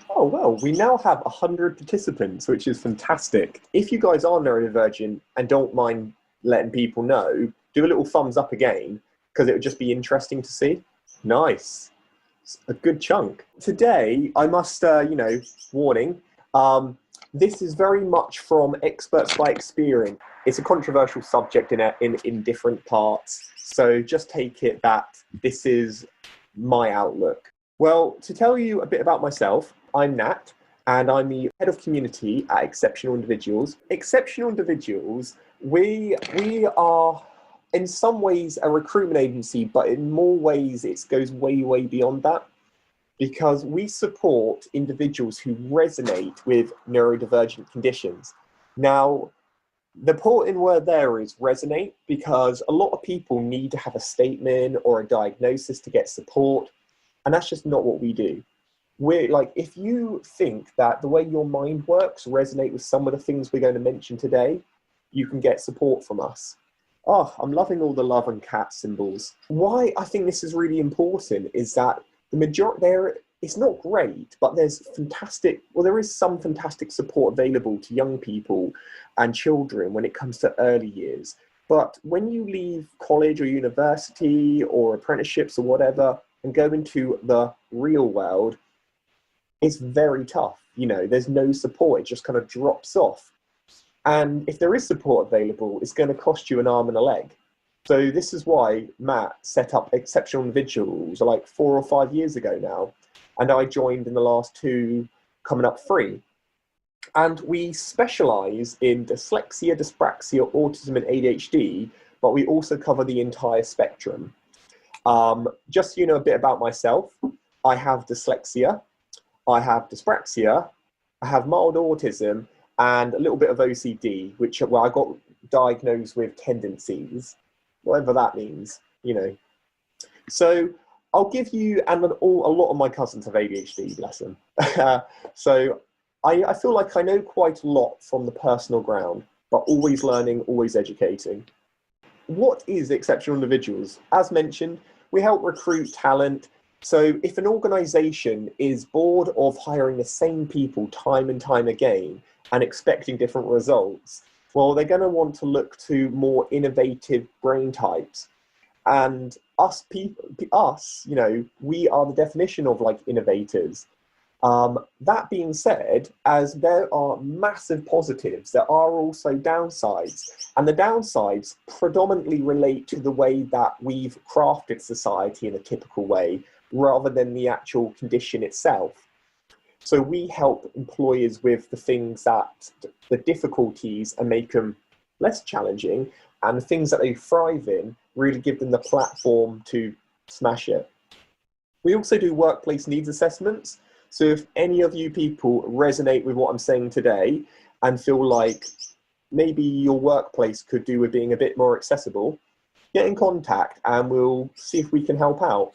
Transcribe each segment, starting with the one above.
Oh, well, we now have 100 participants, which is fantastic. If you guys are neurodivergent and don't mind letting people know, do a little thumbs up again, because it would just be interesting to see. Nice. It's a good chunk. Today, I must, warning, this is very much from experts by experience. It's a controversial subject in different parts, so just take it that this is my outlook. Well, to tell you a bit about myself, I'm Nat, and I'm the head of community at Exceptional Individuals. Exceptional Individuals, we are in some ways a recruitment agency, but in more ways it goes way, way beyond that, because we support individuals who resonate with neurodivergent conditions. Now, the important word there is resonate, because a lot of people need to have a statement or a diagnosis to get support, and that's just not what we do. We're like, if you think that the way your mind works resonate with some of the things we're going to mention today, you can get support from us. Oh, I'm loving all the love and cat symbols. Why I think this is really important is that the majority there, it's not great, but there is some fantastic support available to young people and children when it comes to early years. But when you leave college or university or apprenticeships or whatever and go into the real world, it's very tough. There's no support. It just kind of drops off. And if there is support available, it's going to cost you an arm and a leg. So this is why Matt set up Exceptional Individuals like 4 or 5 years ago now. And I joined in the last 2, coming up 3. And we specialize in dyslexia, dyspraxia, autism, and ADHD, but we also cover the entire spectrum. Just so you know a bit about myself, I have dyslexia, I have dyspraxia, I have mild autism, and a little bit of OCD, which, well, I got diagnosed with tendencies, whatever that means, So I'll give you, and a lot of my cousins have ADHD, bless them. So I feel like I know quite a lot from the personal ground, but always learning, always educating. What is Exceptional Individuals? As mentioned, we help recruit talent. So if an organization is bored of hiring the same people time and time again and expecting different results, well, they're going to want to look to more innovative brain types. And us, we are the definition of like innovators. That being said, as there are massive positives, there are also downsides. And the downsides predominantly relate to the way that we've crafted society in a typical way, rather than the actual condition itself. So we help employers with the things that, the difficulties, and make them less challenging, and the things that they thrive in, really give them the platform to smash it. We also do workplace needs assessments. So if any of you people resonate with what I'm saying today and feel like maybe your workplace could do with being a bit more accessible, get in contact and we'll see if we can help out.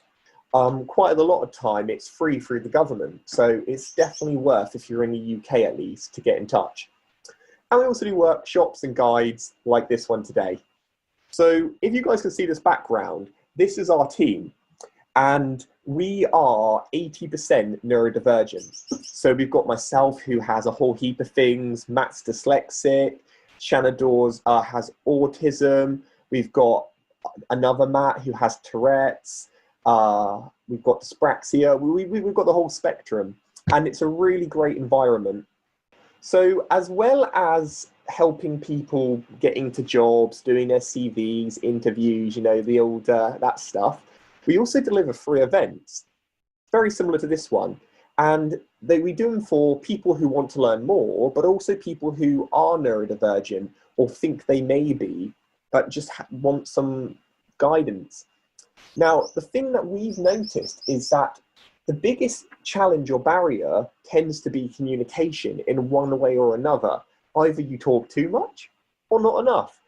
Quite a lot of time it's free through the government, so it's definitely worth, if you're in the UK at least, to get in touch. And we also do workshops and guides like this one today. So if you guys can see this background, this is our team, and we are 80% neurodivergent. So we've got myself, who has a whole heap of things, Matt's dyslexic, Shanna Dawes has autism, we've got another Matt who has Tourette's, we've got Dyspraxia, we've got the whole spectrum, and it's a really great environment. So as well as helping people get into jobs, doing their CVs, interviews, the old, that stuff, we also deliver free events, very similar to this one. And we do them for people who want to learn more, but also people who are neurodivergent or think they may be, but just want some guidance. Now, the thing that we've noticed is that the biggest challenge or barrier tends to be communication in one way or another. Either you talk too much or not enough.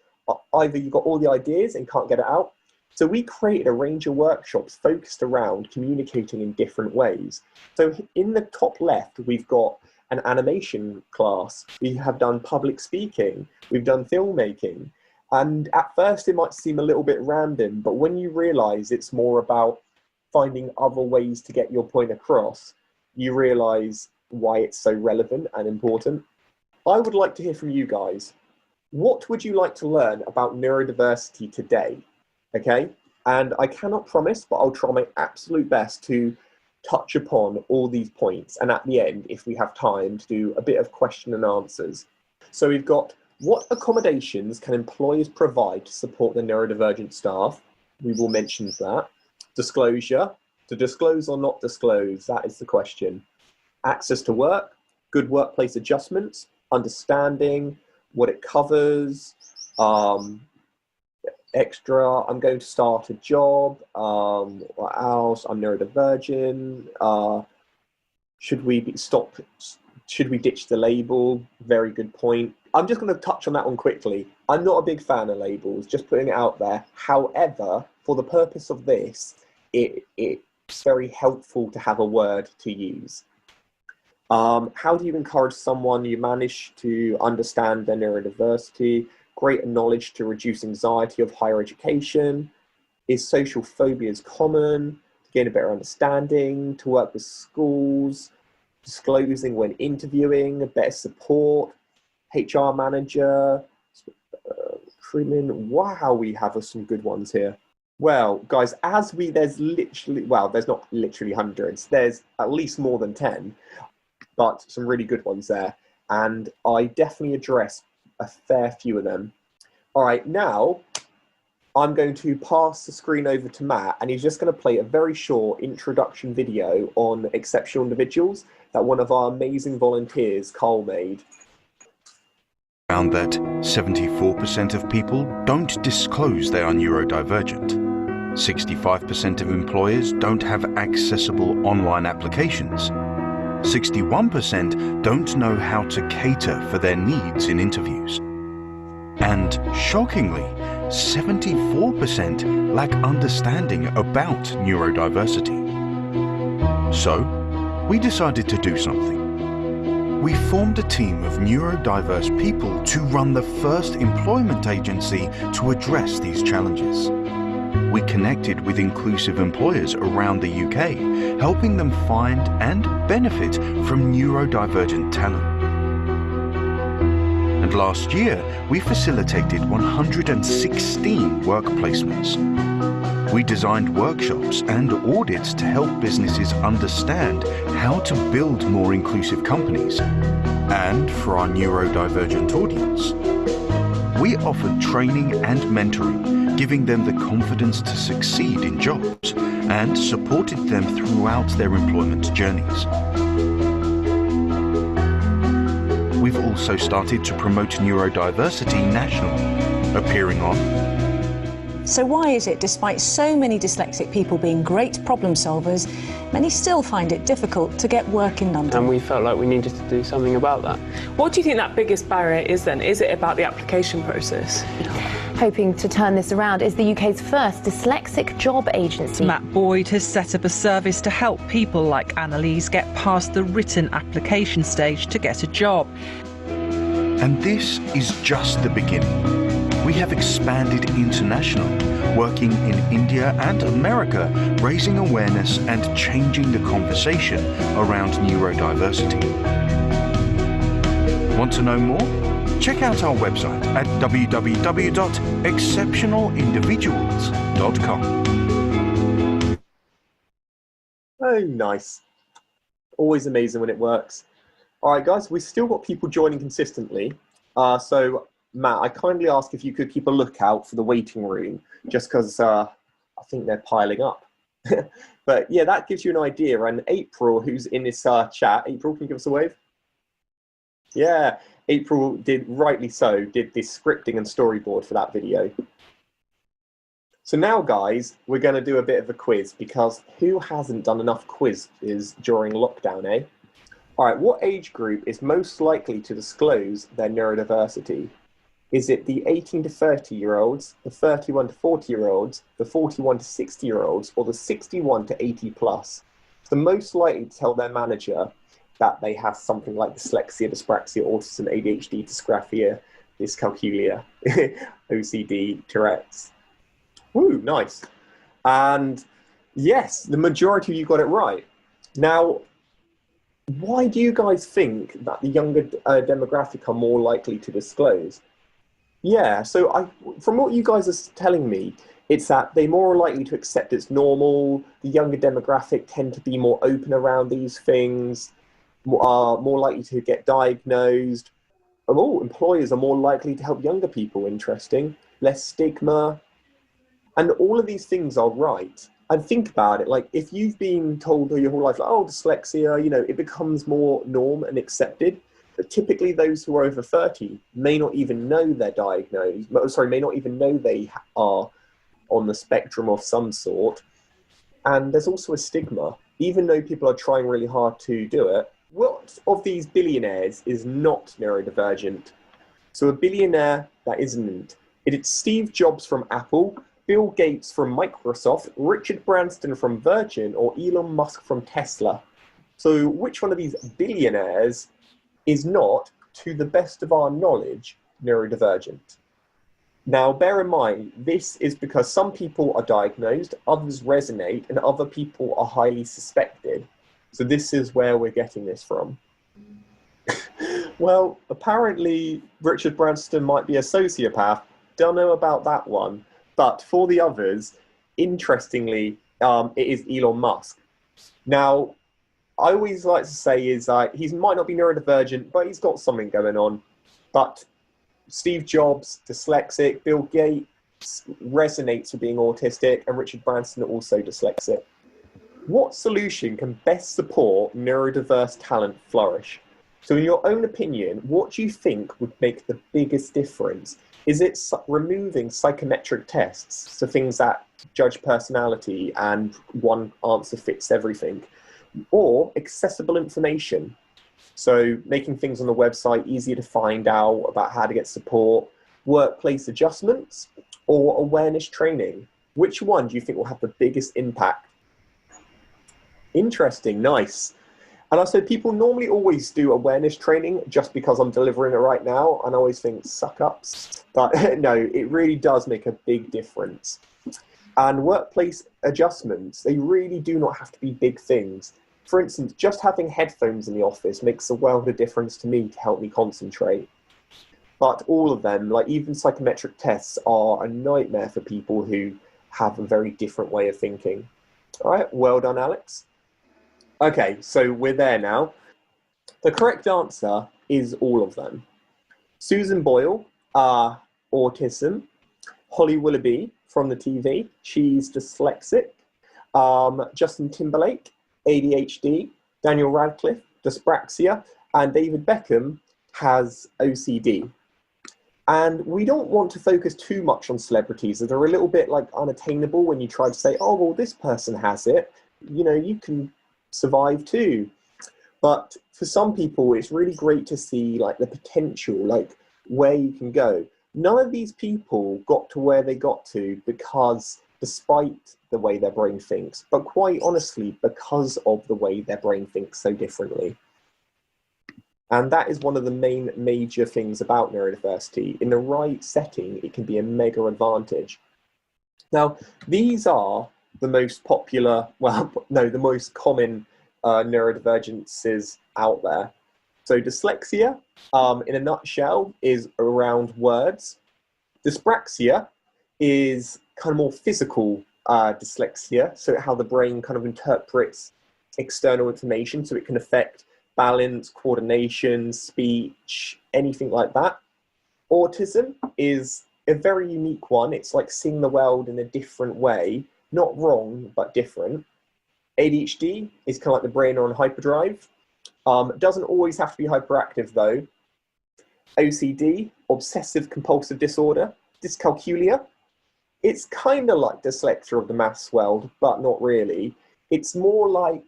Either you've got all the ideas and can't get it out. So we created a range of workshops focused around communicating in different ways. So in the top left, we've got an animation class. We have done public speaking. We've done filmmaking. And at first it might seem a little bit random, but when you realize it's more about finding other ways to get your point across, you realize why it's so relevant and important. I would like to hear from you guys. What would you like to learn about neurodiversity today? Okay, and I cannot promise, but I'll try my absolute best to touch upon all these points, and at the end, if we have time, to do a bit of question and answers. So we've got, what accommodations can employers provide to support the neurodivergent staff? We will mention that. Disclosure, to disclose or not disclose, that is the question. Access to work, good workplace adjustments, understanding what it covers, extra, I'm going to start a job, what else, I'm neurodivergent, should we ditch the label? Very good point. I'm just going to touch on that one quickly. I'm not a big fan of labels, just putting it out there. However, for the purpose of this, it's very helpful to have a word to use. How do you encourage someone you manage to understand their neurodiversity, greater knowledge to reduce anxiety of higher education? Is social phobias common? To gain a better understanding, to work with schools, disclosing when interviewing, better support, HR manager, wow, we have some good ones here. Well, guys, there's not literally hundreds, there's at least more than 10, but some really good ones there. And I definitely address a fair few of them. All right, now I'm going to pass the screen over to Matt, and he's just going to play a very short introduction video on exceptional individuals that one of our amazing volunteers, Carl, made. Found that 74% of people don't disclose they are neurodivergent. 65% of employers don't have accessible online applications. 61% don't know how to cater for their needs in interviews. And shockingly, 74% lack understanding about neurodiversity. So, we decided to do something. We formed a team of neurodiverse people to run the first employment agency to address these challenges. We connected with inclusive employers around the UK, helping them find and benefit from neurodivergent talent. And last year, we facilitated 116 work placements. We designed workshops and audits to help businesses understand how to build more inclusive companies. And for our neurodivergent audience, we offered training and mentoring, giving them the confidence to succeed in jobs, and supported them throughout their employment journeys. We've also started to promote neurodiversity nationally, appearing on. So why is it, despite so many dyslexic people being great problem solvers, many still find it difficult to get work in London? And we felt like we needed to do something about that. What do you think that biggest barrier is then? Is it about the application process? Hoping to turn this around is the UK's first dyslexic job agency. Matt Boyd has set up a service to help people like Annalise get past the written application stage to get a job. And this is just the beginning. We have expanded internationally, working in India and America, raising awareness and changing the conversation around neurodiversity. Want to know more? Check out our website at www.exceptionalindividuals.com. Oh, nice. Always amazing when it works. All right, guys, we've still got people joining consistently. So, Matt, I kindly ask if you could keep a lookout for the waiting room, just because I think they're piling up. But yeah, that gives you an idea. And April, who's in this chat, April, can you give us a wave? Yeah, April did, rightly so, did this scripting and storyboard for that video. So now, guys, we're going to do a bit of a quiz, because who hasn't done enough quizzes during lockdown, eh? All right, what age group is most likely to disclose their neurodiversity? Is it the 18 to 30-year-olds, the 31 to 40-year-olds, the 41 to 60-year-olds, or the 61 to 80-plus? The most likely to tell their manager that they have something like dyslexia, dyspraxia, autism, ADHD, dysgraphia, dyscalculia, OCD, Tourette's. Woo, nice. And yes, the majority of you got it right. Now, why do you guys think that the younger demographic are more likely to disclose? Yeah, so from what you guys are telling me, it's that they're more likely to accept it's normal. The younger demographic tend to be more open around these things, are more likely to get diagnosed. Oh, employers are more likely to help younger people. Interesting. Less stigma. And all of these things are right. And think about it, like if you've been told your whole life, like, oh, dyslexia, it becomes more norm and accepted. But typically those who are over 30 may not even know they're diagnosed, may not even know they are on the spectrum of some sort. And there's also a stigma, even though people are trying really hard to do it. What of these billionaires is not neurodivergent? So a billionaire that isn't. It's Steve Jobs from Apple, Bill Gates from Microsoft, Richard Branson from Virgin, or Elon Musk from Tesla. So which one of these billionaires is not, to the best of our knowledge, neurodivergent? Now, bear in mind, this is because some people are diagnosed, others resonate, and other people are highly suspected. So this is where we're getting this from. Well, apparently Richard Branson might be a sociopath. Don't know about that one. But for the others, interestingly, it is Elon Musk. Now, I always like to say is he might not be neurodivergent, but he's got something going on. But Steve Jobs, dyslexic, Bill Gates resonates with being autistic, and Richard Branson also dyslexic. What solution can best support neurodiverse talent flourish? So in your own opinion, what do you think would make the biggest difference? Is it removing psychometric tests, so things that judge personality and one answer fits everything? Or accessible information, so making things on the website easier to find out about how to get support, workplace adjustments, or awareness training? Which one do you think will have the biggest impact? Interesting, nice. And I said people normally always do awareness training just because I'm delivering it right now, and I always think suck ups. But no, it really does make a big difference. And workplace adjustments, they really do not have to be big things. For instance, just having headphones in the office makes a world of difference to me to help me concentrate. But all of them, like even psychometric tests, are a nightmare for people who have a very different way of thinking. All right, well done, Alex. Okay, so we're there now. The correct answer is all of them. Susan Boyle, autism. Holly Willoughby from the TV, she's dyslexic. Justin Timberlake, ADHD. Daniel Radcliffe, dyspraxia. And David Beckham has OCD. And we don't want to focus too much on celebrities, as they're a little bit like unattainable when you try to say, oh, well, this person has it. You can survive too. But for some people, it's really great to see like the potential, like where you can go. None of these people got to where they got to because despite the way their brain thinks, but quite honestly, because of the way their brain thinks so differently. And that is one of the major things about neurodiversity. In the right setting, it can be a mega advantage. Now, these are the most popular, the most common neurodivergences out there. So dyslexia, in a nutshell, is around words. Dyspraxia is kind of more physical dyslexia, so how the brain kind of interprets external information, so it can affect balance, coordination, speech, anything like that. Autism is a very unique one. It's like seeing the world in a different way, not wrong, but different. ADHD is kind of like the brain on hyperdrive. Doesn't always have to be hyperactive though. OCD, obsessive compulsive disorder. Dyscalculia, it's kind of like dyslexia of the maths world, but not really. It's more like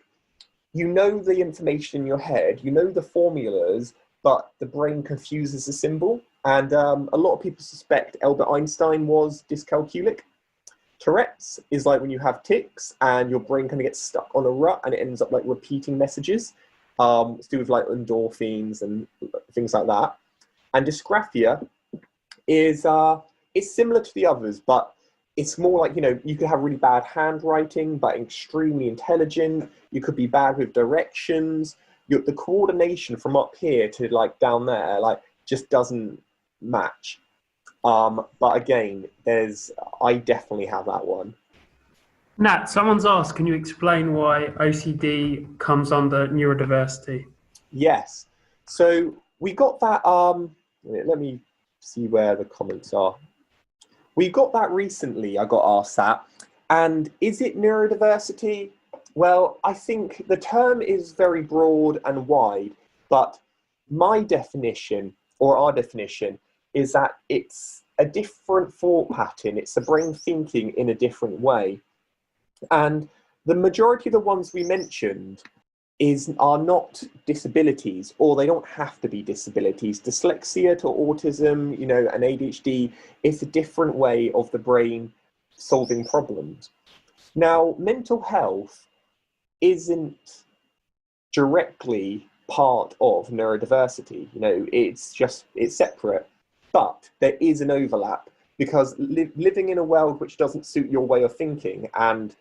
you know the information in your head, you know the formulas, but the brain confuses the symbol. And a lot of people suspect Albert Einstein was dyscalculic. Tourette's is like when you have tics and your brain kind of gets stuck on a rut and it ends up like repeating messages. It's to do with like endorphins and things like that. And dysgraphia is it's similar to the others, but it's more like, you could have really bad handwriting, but extremely intelligent. You could be bad with directions. the coordination from up here to like down there, like just doesn't match. But again, I definitely have that one. Nat, someone's asked, can you explain why OCD comes under neurodiversity? Yes. So we got that, let me see where the comments are. We got that recently, I got asked that. And is it neurodiversity? Well, I think the term is very broad and wide, but my definition, or our definition, is that it's a different thought pattern. It's the brain thinking in a different way. And the majority of the ones we mentioned are not disabilities, or they don't have to be disabilities. Dyslexia to autism, you know, and ADHD, it's a different way of the brain solving problems. Now, mental health isn't directly part of neurodiversity. You know, it's separate, but there is an overlap, because living in a world which doesn't suit your way of thinking and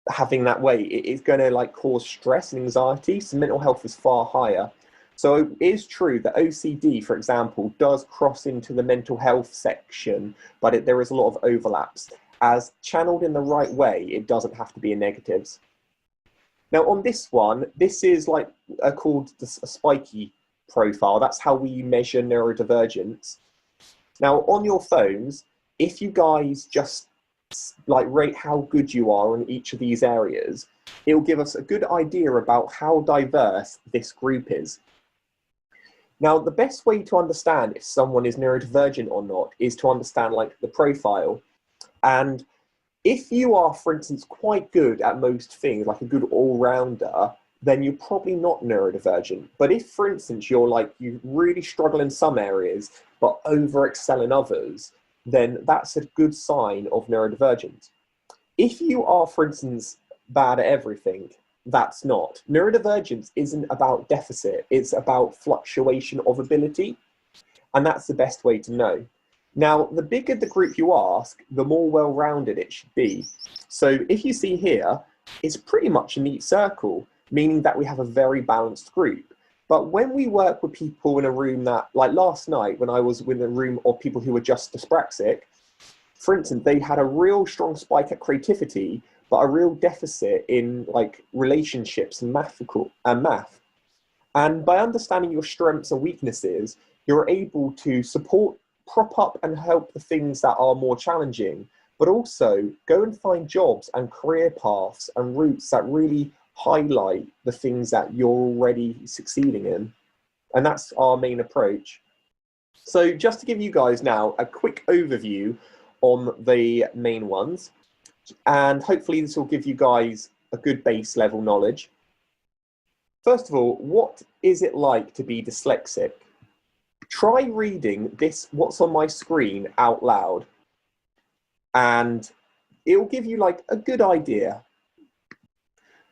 having that way, it is going to like cause stress and anxiety. So mental health is far higher. So it is true that OCD, for example, does cross into the mental health section, but there is a lot of overlaps. As channeled in the right way, it doesn't have to be in negatives. Now on this one, this is like called a spiky profile. That's how we measure neurodivergence. Now on your phones, if you guys just like rate how good you are in each of these areas, it will give us a good idea about how diverse this group is. Now, the best way to understand if someone is neurodivergent or not is to understand like the profile. And if you are, for instance, quite good at most things, like a good all-rounder, then you're probably not neurodivergent. But if, for instance, you really struggle in some areas, but over-excel in others, then that's a good sign of neurodivergence. If you are, for instance, bad at everything, that's not. Neurodivergence isn't about deficit, it's about fluctuation of ability, and that's the best way to know. Now, the bigger the group you ask, the more well-rounded it should be. So if you see here, it's pretty much a neat circle, meaning that we have a very balanced group. But when we work with people in a room that, like last night, when I was in a room of people who were just dyspraxic, for instance, they had a real strong spike at creativity, but a real deficit in like relationships and math. And by understanding your strengths and weaknesses, you're able to prop up and help the things that are more challenging, but also go and find jobs and career paths and routes that really highlight the things that you're already succeeding in. And that's our main approach. So just to give you guys now a quick overview on the main ones, and hopefully this will give you guys a good base level knowledge. First of all, what is it like to be dyslexic? Try reading this, what's on my screen, out loud, and it will give you like a good idea.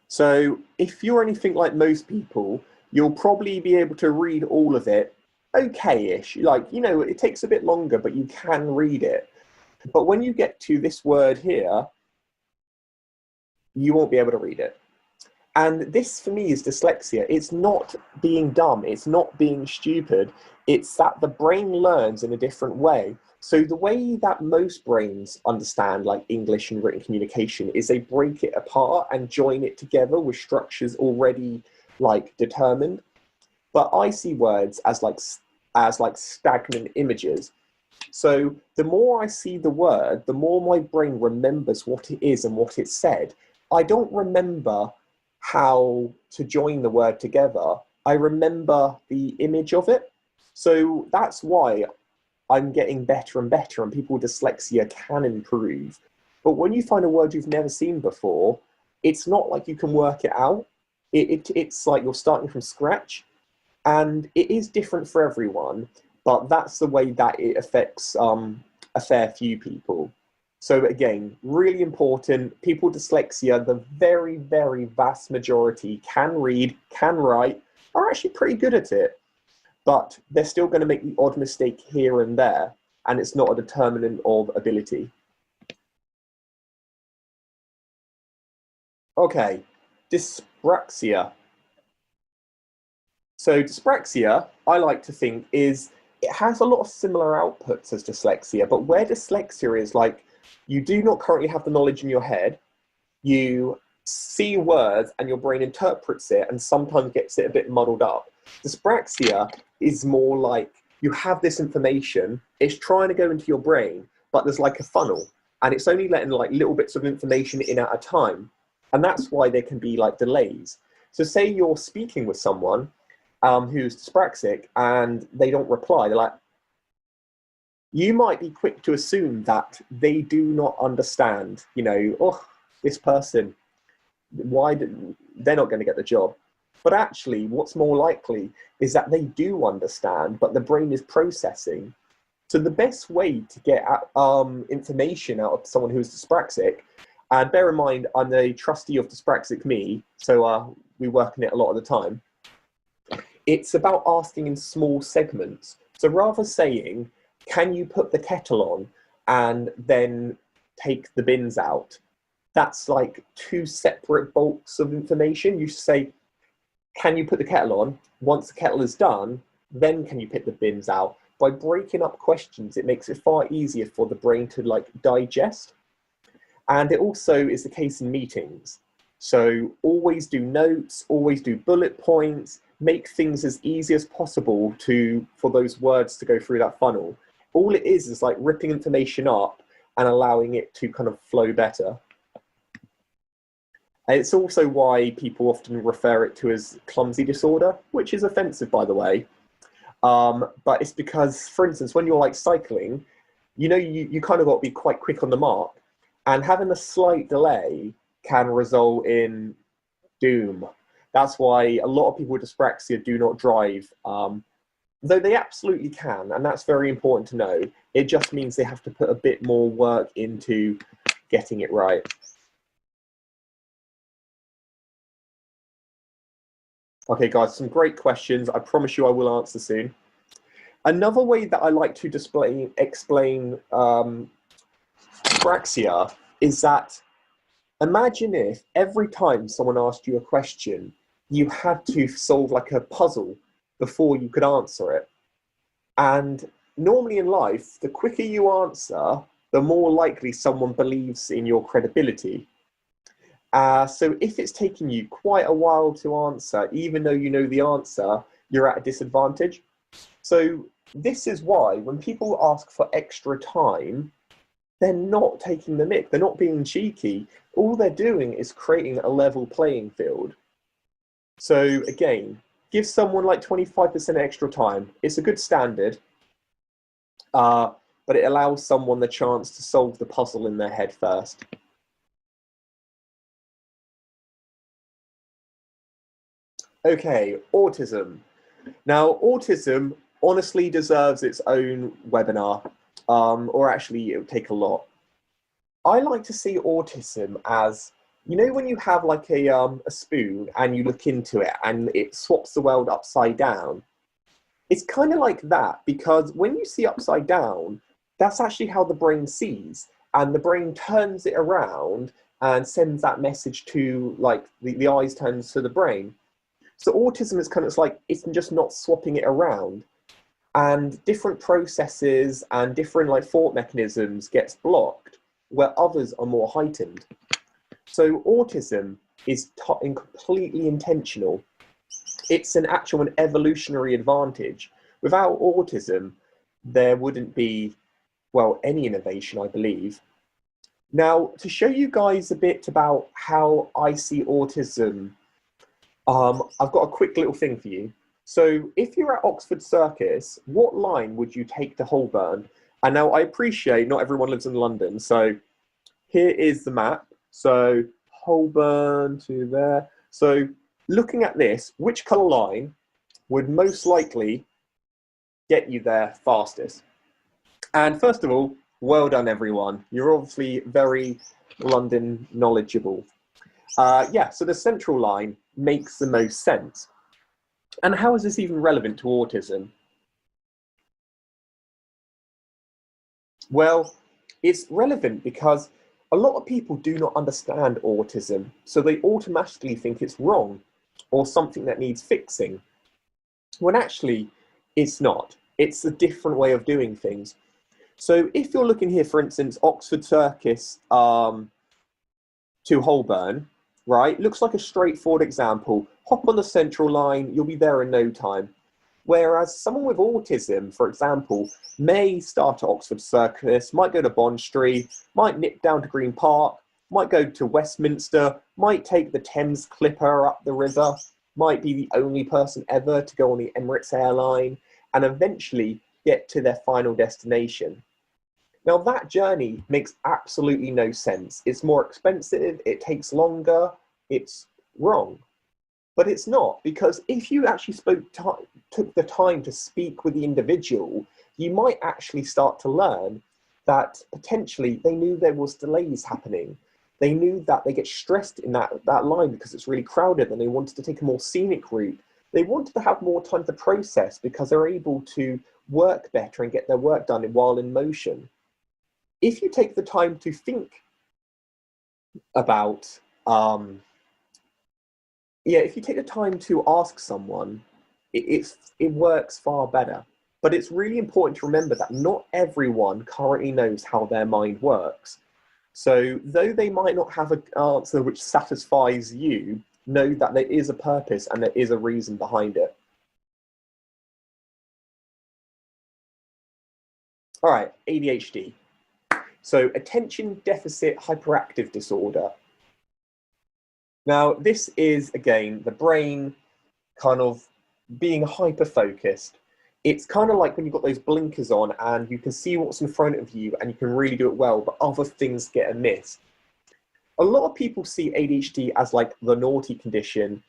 So if you're anything like most people, you'll probably be able to read all of it okay-ish. Like, you know, it takes a bit longer, but you can read it. But when you get to this word here, you won't be able to read it. And this, for me, is dyslexia. It's not being dumb. It's not being stupid. It's that the brain learns in a different way. So the way that most brains understand like English and written communication is they break it apart and join it together with structures already like determined. But I see words as like stagnant images. So the more I see the word, the more my brain remembers what it is and what it said. I don't remember how to join the word together. I remember the image of it. So that's why I'm getting better and better, and people with dyslexia can improve. But when you find a word you've never seen before, it's not like you can work it out. It's like you're starting from scratch, and it is different for everyone, but that's the way that it affects a fair few people. So again, really important, people with dyslexia, the very, very vast majority can read, can write, are actually pretty good at it. But they're still going to make the odd mistake here and there, and it's not a determinant of ability. Okay, dyspraxia. So dyspraxia, I like to think, is it has a lot of similar outputs as dyslexia, but where dyslexia is like you do not currently have the knowledge in your head, you see words and your brain interprets it and sometimes gets it a bit muddled up. Dyspraxia is more like you have this information, it's trying to go into your brain, but there's like a funnel and it's only letting like little bits of information in at a time. And that's why there can be like delays. So say you're speaking with someone who's dyspraxic and they don't reply, they're like, you might be quick to assume that they do not understand, you know, oh, this person, they're not going to get the job. But actually, what's more likely is that they do understand, but the brain is processing. So the best way to get information out of someone who's dyspraxic, and bear in mind, I'm a trustee of Dyspraxic Me, so we work on it a lot of the time. It's about asking in small segments. So rather saying, can you put the kettle on and then take the bins out? That's like two separate bulks of information. You say, can you put the kettle on? Once the kettle is done, then can you pick the bins out? By breaking up questions, it makes it far easier for the brain to like digest. And it also is the case in meetings. So always do notes, always do bullet points, make things as easy as possible for those words to go through that funnel. All it is like ripping information up and allowing it to kind of flow better. And it's also why people often refer it to as clumsy disorder, which is offensive, by the way. But it's because, for instance, when you're like cycling, you know, you kind of got to be quite quick on the mark, and having a slight delay can result in doom. That's why a lot of people with dyspraxia do not drive, though they absolutely can, and that's very important to know. It just means they have to put a bit more work into getting it right. Okay, guys, some great questions. I promise you I will answer soon. Another way that I like to explain dyspraxia is that imagine if every time someone asked you a question, you had to solve like a puzzle before you could answer it. And normally in life, the quicker you answer, the more likely someone believes in your credibility. So if it's taking you quite a while to answer, even though you know the answer, you're at a disadvantage. So this is why when people ask for extra time, they're not taking the mick, they're not being cheeky. All they're doing is creating a level playing field. So again, give someone like 25% extra time. It's a good standard, but it allows someone the chance to solve the puzzle in their head first. Okay, autism. Now, autism honestly deserves its own webinar, or actually it would take a lot. I like to see autism as, you know, when you have like a spoon and you look into it and it swaps the world upside down. It's kind of like that, because when you see upside down, that's actually how the brain sees, and the brain turns it around and sends that message to like the eyes turns to the brain. So autism is kind of like, it's just not swapping it around, and different processes and different like thought mechanisms gets blocked where others are more heightened. So autism is completely intentional. It's an evolutionary advantage. Without autism, there wouldn't be, well, any innovation, I believe. Now, to show you guys a bit about how I see autism, I've got a quick little thing for you. So if you're at Oxford Circus, what line would you take to Holborn? And now I appreciate not everyone lives in London, so here is the map. So Holborn to there. So looking at this, which colour line would most likely get you there fastest? And first of all, well done everyone. You're obviously very London knowledgeable. Yeah, so the central line makes the most sense. And how is this even relevant to autism? Well, it's relevant because a lot of people do not understand autism, so they automatically think it's wrong or something that needs fixing. when actually it's not. It's a different way of doing things. So if you're looking here, for instance, Oxford Circus to Holborn, right? Looks like a straightforward example. Hop on the Central line, you'll be there in no time. Whereas someone with autism, for example, may start at Oxford Circus, might go to Bond Street, might nip down to Green Park, might go to Westminster, might take the Thames Clipper up the river, might be the only person ever to go on the Emirates airline, and eventually get to their final destination. Now that journey makes absolutely no sense. It's more expensive, it takes longer, it's wrong. But it's not, because if you actually took the time to speak with the individual, you might actually start to learn that potentially they knew there was delays happening. They knew that they get stressed in that line because it's really crowded and they wanted to take a more scenic route. They wanted to have more time to process because they're able to work better and get their work done while in motion. If you take the time to think about, if you take the time to ask someone, it works far better. But it's really important to remember that not everyone currently knows how their mind works. So though they might not have an answer which satisfies you, know that there is a purpose and there is a reason behind it. All right, ADHD. So attention deficit hyperactive disorder. Now, this is, again, the brain kind of being hyper-focused. It's kind of like when you've got those blinkers on and you can see what's in front of you and you can really do it well, but other things get amiss. A lot of people see ADHD as like the naughty condition,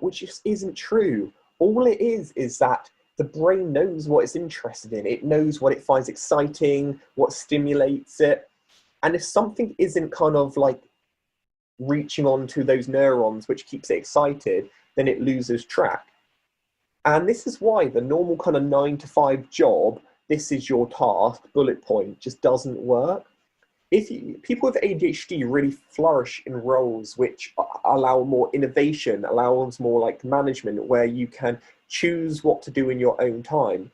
which just isn't true. All it is that the brain knows what it's interested in. It knows what it finds exciting, what stimulates it. And if something isn't kind of like reaching onto those neurons, which keeps it excited, then it loses track. And this is why the normal kind of 9-to-5 job, this is your task, bullet point, just doesn't work. People with ADHD really flourish in roles which allow more innovation, allows more like management, where you can choose what to do in your own time.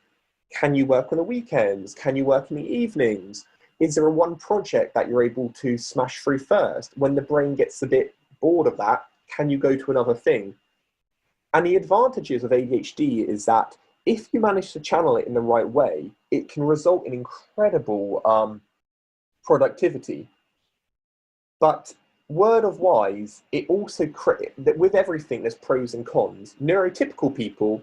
Can you work on the weekends? Can you work in the evenings? Is there one project that you're able to smash through first? When the brain gets a bit bored of that, can you go to another thing? And the advantages of ADHD is that if you manage to channel it in the right way, it can result in incredible productivity. But word of wise, it also that with everything there's pros and cons. Neurotypical people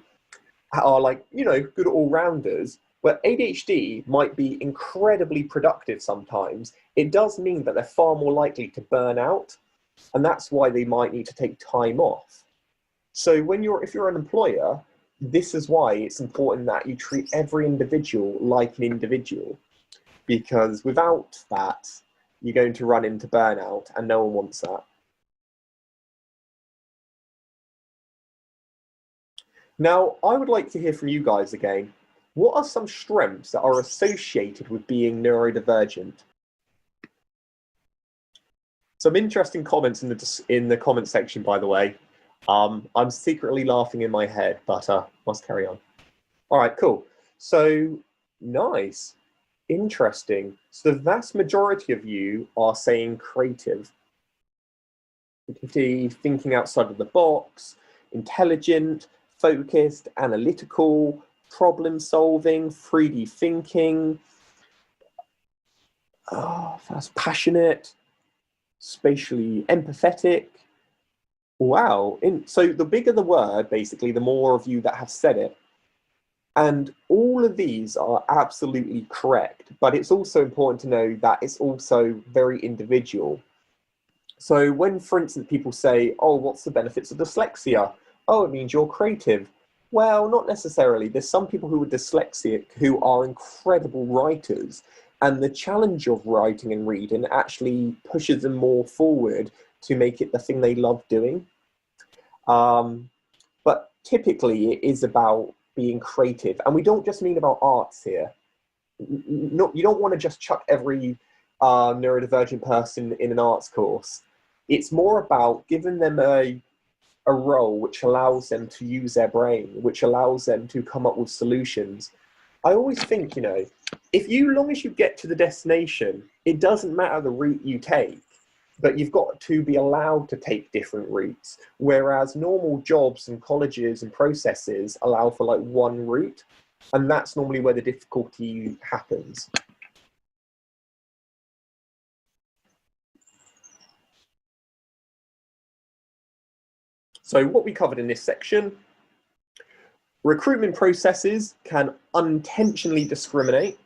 are like, good all-rounders, where ADHD might be incredibly productive sometimes. It does mean that they're far more likely to burn out, and that's why they might need to take time off. So if you're an employer, this is why it's important that you treat every individual like an individual, because without that, you're going to run into burnout, and no one wants that. Now, I would like to hear from you guys again. What are some strengths that are associated with being neurodivergent? Some interesting comments in the comment section, by the way. I'm secretly laughing in my head, but must carry on. All right, cool. So, nice. Interesting. So the vast majority of you are saying creative, thinking outside of the box, intelligent, focused, analytical, problem solving, 3D thinking, that's passionate, spatially empathetic. Wow. So the bigger the word, basically, the more of you that have said it. And all of these are absolutely correct, but it's also important to know that it's also very individual. So when, for instance, people say, oh, what's the benefits of dyslexia? Oh, it means you're creative. Well, not necessarily. There's some people who are dyslexic who are incredible writers, and the challenge of writing and reading actually pushes them more forward to make it the thing they love doing. But typically it is about being creative, and we don't just mean about arts here. No, you don't want to just chuck every neurodivergent person in an arts course. It's more about giving them a a role which allows them to use their brain, which allows them to come up with solutions. I always think, you know, long as you get to the destination, it doesn't matter the route you take, but you've got to be allowed to take different routes. Whereas normal jobs and colleges and processes allow for like one route, and that's normally where the difficulty happens. So what we covered in this section: recruitment processes can unintentionally discriminate.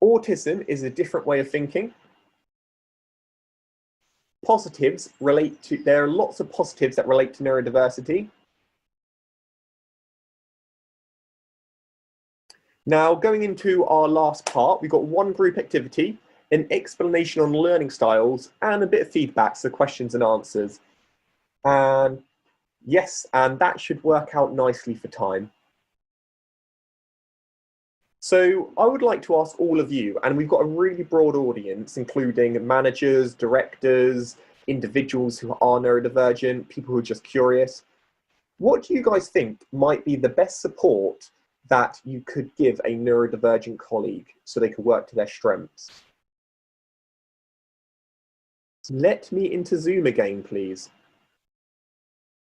Autism is a different way of thinking. Positives relate to, there are lots of positives that relate to neurodiversity. Now, going into our last part, we've got one group activity, an explanation on learning styles, and a bit of feedback, so questions and answers. And yes, and that should work out nicely for time. So I would like to ask all of you, and we've got a really broad audience, including managers, directors, individuals who are neurodivergent, people who are just curious. What do you guys think might be the best support that you could give a neurodivergent colleague so they could work to their strengths? Let me into Zoom again, please.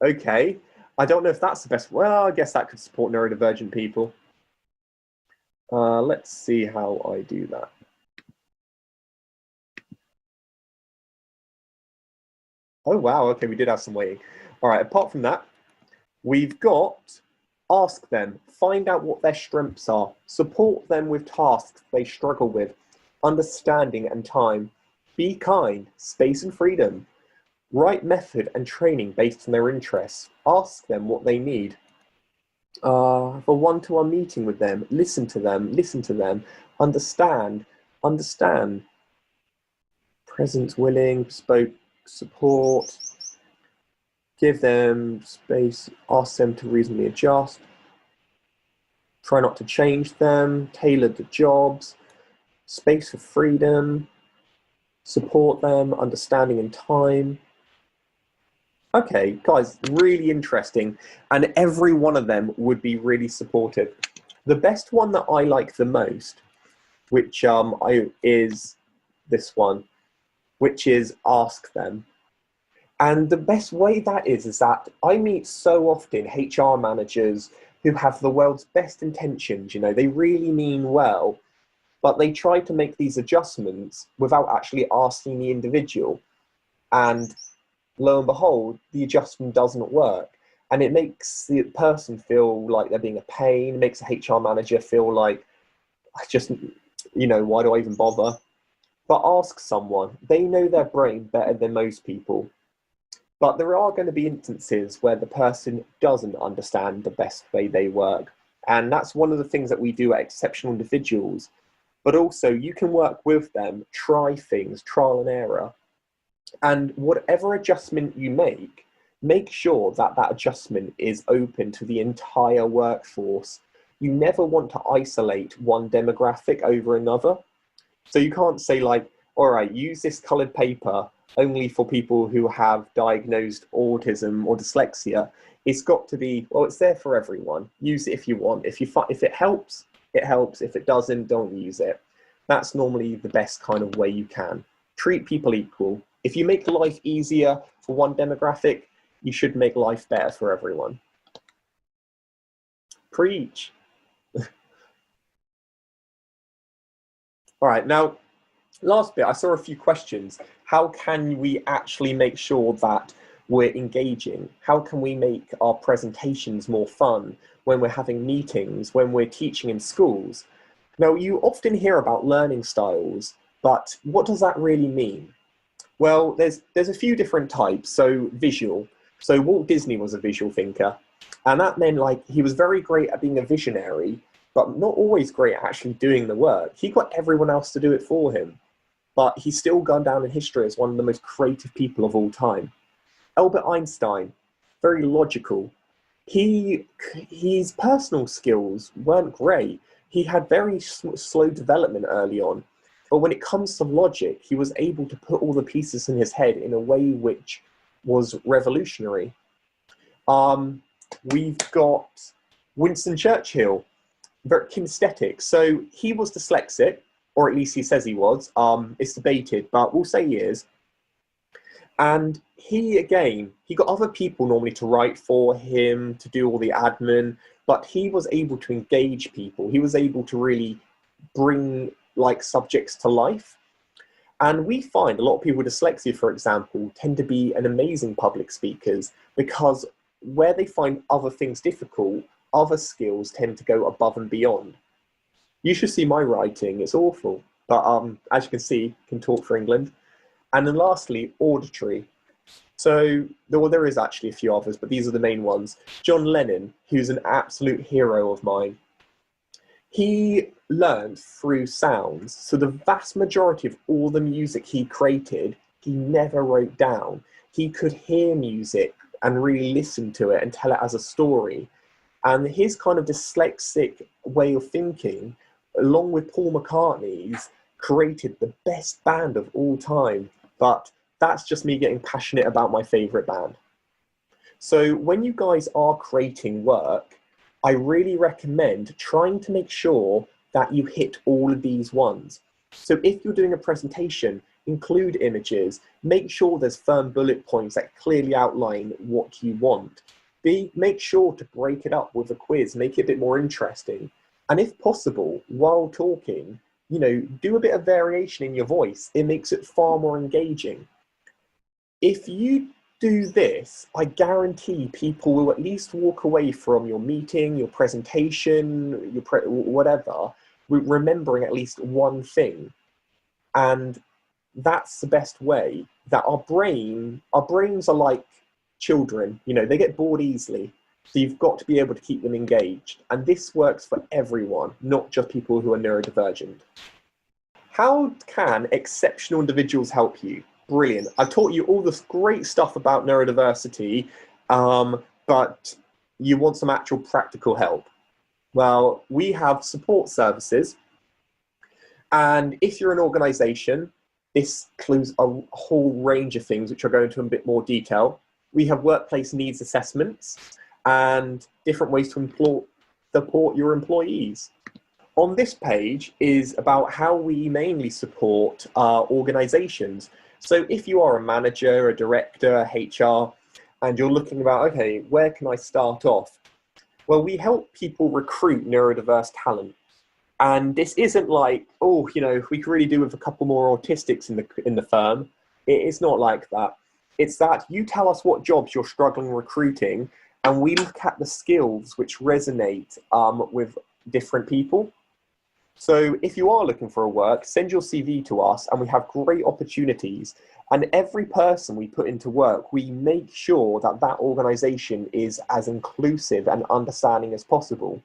Okay, I don't know if that's the best. Well, I guess that could support neurodivergent people. Let's see how I do that. Oh, wow. Okay, we did have some waiting. All right, apart from that, we've got ask them, find out what their strengths are, support them with tasks they struggle with, understanding and time, be kind, space and freedom, right method and training based on their interests, ask them what they need. Have a one-to-one meeting with them, listen to them, understand, present, willing, bespoke support, give them space, ask them to reasonably adjust, try not to change them, tailor the jobs, space for freedom, support them, understanding and time. Okay, guys, really interesting. And every one of them would be really supportive. The best one that I like the most, which is this one, which is ask them. And the best way that is that I meet so often HR managers who have the world's best intentions, you know, they really mean well, but they try to make these adjustments without actually asking the individual. And lo and behold, the adjustment doesn't work. And it makes the person feel like they're being a pain, it makes a HR manager feel like, I just, you know, why do I even bother? But ask someone, they know their brain better than most people. But there are going to be instances where the person doesn't understand the best way they work. And that's one of the things that we do at Exceptional Individuals. But also you can work with them, try things, trial and error. And whatever adjustment you make sure that that adjustment is open to the entire workforce. You never want to isolate one demographic over another. So you can't say like, all right, use this colored paper only for people who have diagnosed autism or dyslexia. It's got to be, well, it's there for everyone. Use it if you want. If it helps, it helps. If it doesn't, don't use it. That's normally the best kind of way you can. Treat people equal. If you make life easier for one demographic, you should make life better for everyone. Preach. All right, now, last bit, I saw a few questions. How can we actually make sure that we're engaging? How can we make our presentations more fun when we're having meetings, when we're teaching in schools? Now, you often hear about learning styles, but what does that really mean? Well, there's a few different types. So visual. So Walt Disney was a visual thinker, and that meant like he was very great at being a visionary, but not always great at actually doing the work. He got everyone else to do it for him, but he's still gone down in history as one of the most creative people of all time. Albert Einstein, very logical. His personal skills weren't great. He had very slow development early on, but when it comes to logic, he was able to put all the pieces in his head in a way which was revolutionary. We've got Winston Churchill, very kinesthetic. So he was dyslexic, or at least he says he was. It's debated, but we'll say he is. And he got other people normally to write for him, to do all the admin, but he was able to engage people. He was able to really bring like subjects to life. And we find a lot of people with dyslexia, for example, tend to be an amazing public speakers because where they find other things difficult, other skills tend to go above and beyond. You should see my writing, it's awful. But as you can see, can talk for England. And then lastly, auditory. So there is actually a few others, but these are the main ones. John Lennon, who's an absolute hero of mine, he learned through sounds. So the vast majority of all the music he created, he never wrote down. He could hear music and really listen to it and tell it as a story. And his kind of dyslexic way of thinking, along with Paul McCartney's, created the best band of all time. But that's just me getting passionate about my favorite band. So when you guys are creating work, I really recommend trying to make sure that you hit all of these ones. So if you're doing a presentation, include images, make sure there's firm bullet points that clearly outline what you want. Make sure to break it up with a quiz, make it a bit more interesting. And if possible, while talking, do a bit of variation in your voice. It makes it far more engaging. If you do this, I guarantee people will at least walk away from your meeting, your presentation, whatever, remembering at least one thing. And that's the best way. That our brains are like children, they get bored easily. So you've got to be able to keep them engaged. And this works for everyone, not just people who are neurodivergent. How can exceptional individuals help you? Brilliant. I've taught you all this great stuff about neurodiversity, but you want some actual practical help. Well, we have support services. And if you're an organization, this includes a whole range of things, which I'll go into in a bit more detail. We have workplace needs assessments and different ways to support your employees. On this page is about how we mainly support our organizations. So if you are a manager, a director, a HR, and you're looking about, okay, where can I start off? Well, we help people recruit neurodiverse talent. And this isn't like, we could really do with a couple more autistics in the firm. It's not like that. It's that you tell us what jobs you're struggling recruiting, and we look at the skills which resonate with different people. So if you are looking for a work, send your CV to us and we have great opportunities. And every person we put into work, we make sure that that organization is as inclusive and understanding as possible.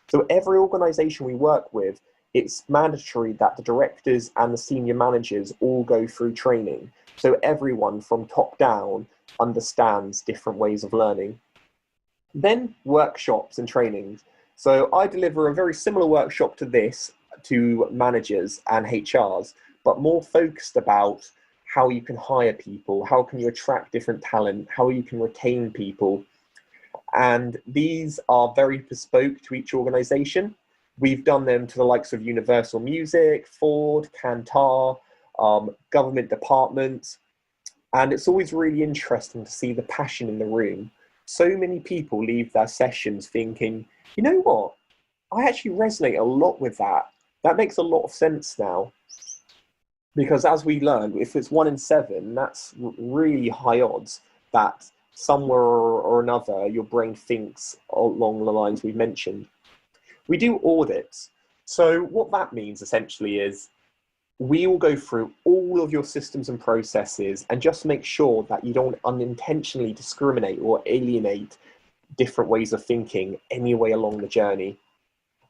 So every organization we work with, it's mandatory that the directors and the senior managers all go through training. So everyone from top down understands different ways of learning. Then workshops and trainings. So I deliver a very similar workshop to this to managers and HRs, but more focused about how you can hire people, how can you attract different talent, how you can retain people. And these are very bespoke to each organization. We've done them to the likes of Universal Music, Ford, Kantar, government departments. And it's always really interesting to see the passion in the room. So many people leave their sessions thinking, you know what? I actually resonate a lot with that. That makes a lot of sense now. Because as we learned, if it's 1 in 7, that's really high odds that somewhere or another your brain thinks along the lines we've mentioned. We do audits. So what that means essentially is we will go through all of your systems and processes and just make sure that you don't unintentionally discriminate or alienate different ways of thinking any way along the journey.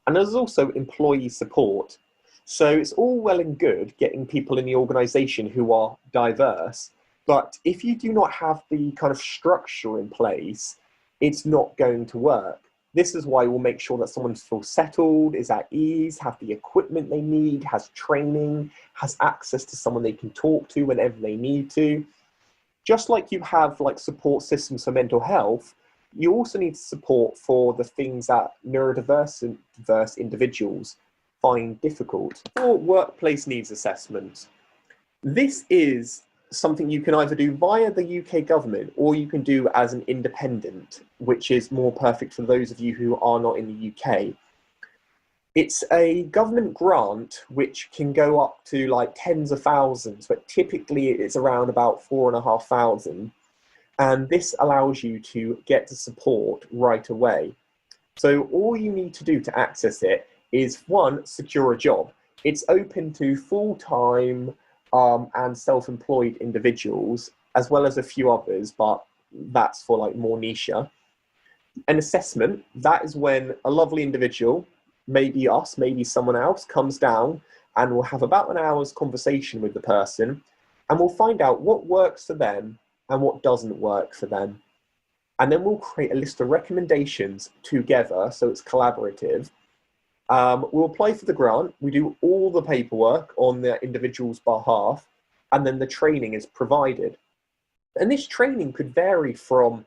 And there's also employee support. So it's all well and good getting people in the organization who are diverse, but if you do not have the kind of structure in place, it's not going to work. This is why we'll make sure that someone feels settled, is at ease, have the equipment they need, has training, has access to someone they can talk to whenever they need to. Just like you have like support systems for mental health, you also need support for the things that neurodiverse individuals find difficult. For workplace needs assessment, this is something you can either do via the UK government or you can do as an independent, which is more perfect for those of you who are not in the UK. It's a government grant which can go up to like tens of thousands, but typically it's around about 4,500. And this allows you to get the support right away. So all you need to do to access it is, one, secure a job. It's open to full-time and self-employed individuals, as well as a few others, but that's for like more niche. An assessment, that is when a lovely individual, maybe us, maybe someone else, comes down and we'll have about an hour's conversation with the person, and we'll find out what works for them and what doesn't work for them. And then we'll create a list of recommendations together, so it's collaborative. We'll apply for the grant, we do all the paperwork on the individual's behalf, and then the training is provided. And this training could vary from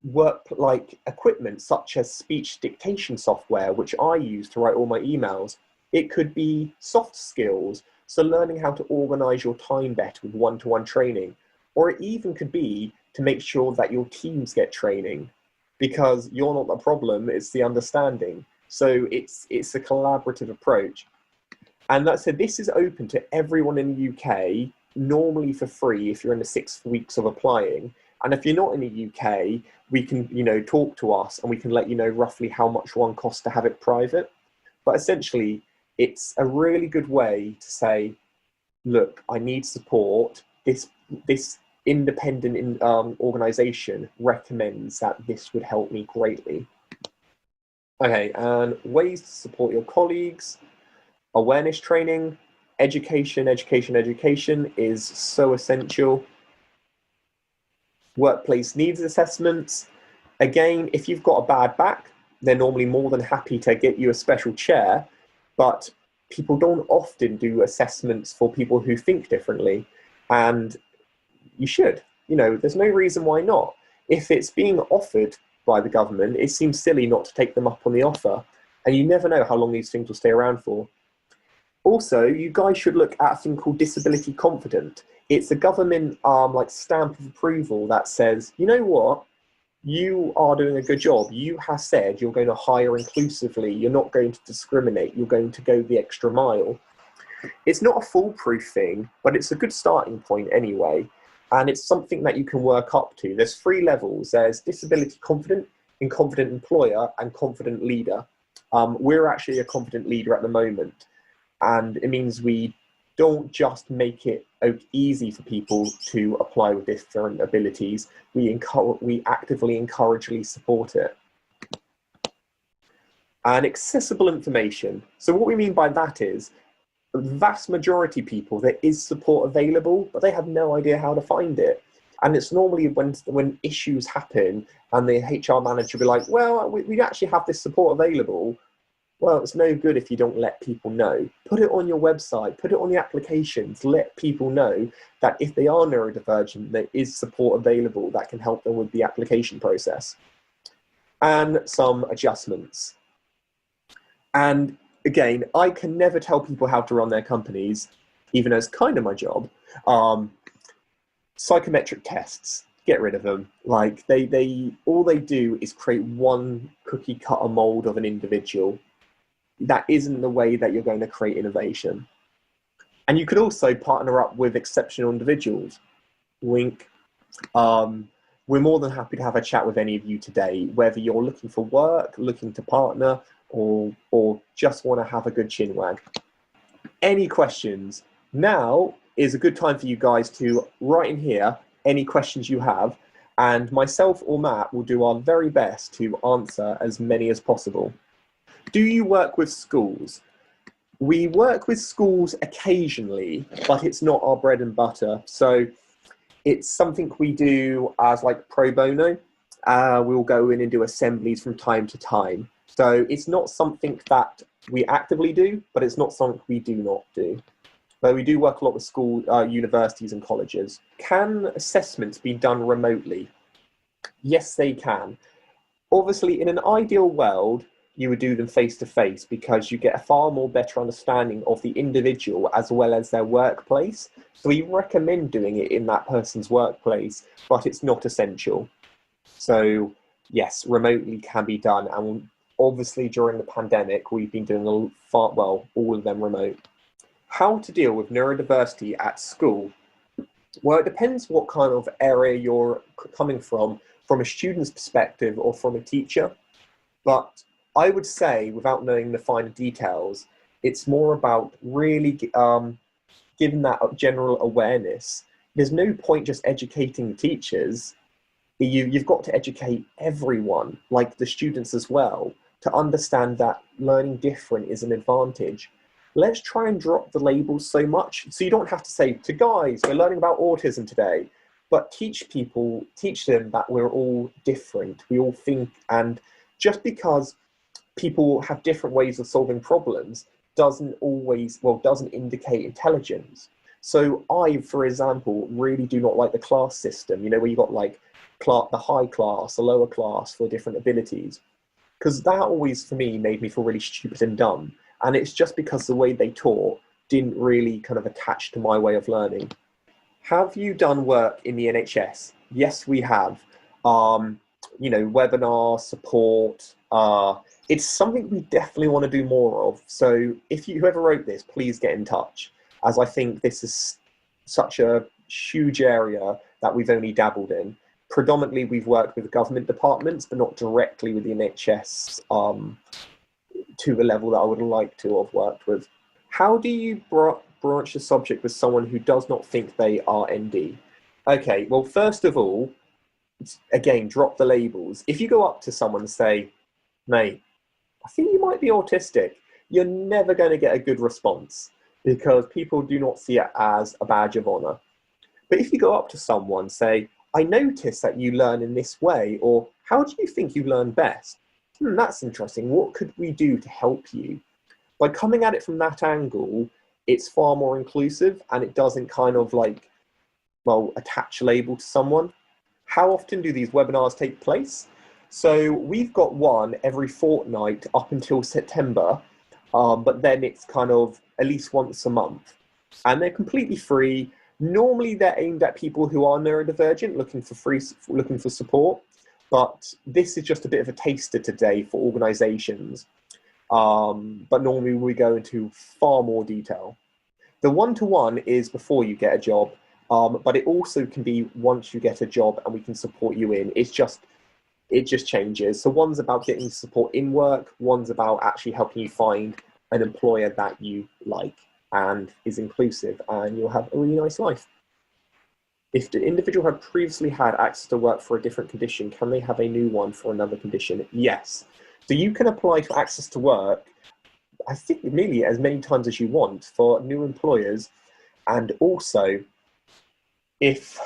work like equipment such as speech dictation software, which I use to write all my emails. It could be soft skills, so learning how to organize your time better with one-to-one training. Or it even could be to make sure that your teams get training, because you're not the problem, it's the understanding. So it's a collaborative approach. And that said, this is open to everyone in the UK, normally for free if you're in the 6 weeks of applying. And if you're not in the UK, we can, talk to us and we can let you know roughly how much one costs to have it private. But essentially, it's a really good way to say, look, I need support. This independent organization recommends that this would help me greatly. Okay, and ways to support your colleagues, awareness training, education is so essential. Workplace needs assessments. Again, if you've got a bad back, they're normally more than happy to get you a special chair, but people don't often do assessments for people who think differently, and you should. There's no reason why not. If it's being offered by the government, it seems silly not to take them up on the offer, and you never know how long these things will stay around for. Also, you guys should look at a thing called Disability Confident. It's a government like stamp of approval that says, you know what, you are doing a good job. You have said you're going to hire inclusively. You're not going to discriminate. You're going to go the extra mile. It's not a foolproof thing, but it's a good starting point anyway. And it's something that you can work up to. There's 3 levels. There's Disability Confident, Confident Employer, and Confident Leader. We're actually a confident leader at the moment. And it means we don't just make it easy for people to apply with different abilities. We actively encouragely support it. And accessible information. So what we mean by that is, the vast majority of people, there is support available, but they have no idea how to find it. And it's normally when issues happen and the HR manager will be like, well, we actually have this support available. Well, it's no good if you don't let people know. Put it on your website, put it on the applications, let people know that if they are neurodivergent, there is support available that can help them with the application process. And some adjustments. And again, I can never tell people how to run their companies, even though it's kind of my job. Psychometric tests, get rid of them. Like all they do is create one cookie cutter mold of an individual. That isn't the way that you're going to create innovation. And you could also partner up with exceptional individuals. Wink. We're more than happy to have a chat with any of you today, whether you're looking for work, looking to partner, or just want to have a good chin wag. Any questions? Now is a good time for you guys to write in here any questions you have, and myself or Matt will do our very best to answer as many as possible. Do you work with schools? We work with schools occasionally, but it's not our bread and butter. So it's something we do as like pro bono. We'll go in and do assemblies from time to time. So it's not something that we actively do, but it's not something we do not do. Though we do work a lot with school, universities and colleges. Can assessments be done remotely? Yes, they can. Obviously, in an ideal world, you would do them face-to-face because you get a far more better understanding of the individual as well as their workplace. So we recommend doing it in that person's workplace, but it's not essential. So yes, remotely can be done. And obviously during the pandemic, we've been doing all of them remote. How to deal with neurodiversity at school? Well, it depends what kind of area you're coming from a student's perspective or from a teacher. But I would say, without knowing the finer details, it's more about really giving that general awareness. There's no point just educating the teachers. You've got to educate everyone, like the students as well, to understand that learning different is an advantage. Let's try and drop the labels so much. So you don't have to say to guys, we're learning about autism today, but teach them that we're all different. We all think, and just because people have different ways of solving problems doesn't indicate intelligence. So I, for example, really do not like the class system, where you got like the high class, the lower class for different abilities. Because that always, for me, made me feel really stupid and dumb. And it's just because the way they taught didn't really kind of attach to my way of learning. Have you done work in the NHS? Yes, we have. Webinar support. It's something we definitely want to do more of. So if whoever wrote this, please get in touch, as I think this is such a huge area that we've only dabbled in. Predominantly, we've worked with government departments, but not directly with the NHS to the level that I would like to have worked with. How do you branch the subject with someone who does not think they are ND? Okay, well, first of all, again, drop the labels. If you go up to someone and say, mate, I think you might be autistic, you're never going to get a good response because people do not see it as a badge of honor. But if you go up to someone, say, I notice that you learn in this way, or how do you think you learn best? That's interesting. What could we do to help you? By coming at it from that angle, it's far more inclusive and it doesn't kind of attach a label to someone. How often do these webinars take place? So we've got one every fortnight up until September, but then it's kind of at least once a month. And they're completely free. Normally they're aimed at people who are neurodivergent, looking for support. But this is just a bit of a taster today for organisations. But normally we go into far more detail. The one-to-one is before you get a job, but it also can be once you get a job and we can support you in. It just changes. So one's about getting support in work, one's about actually helping you find an employer that you like and is inclusive, and you'll have a really nice life. If the individual had previously had access to work for a different condition, can they have a new one for another condition? Yes. So you can apply for access to work, I think nearly as many times as you want for new employers. And also, if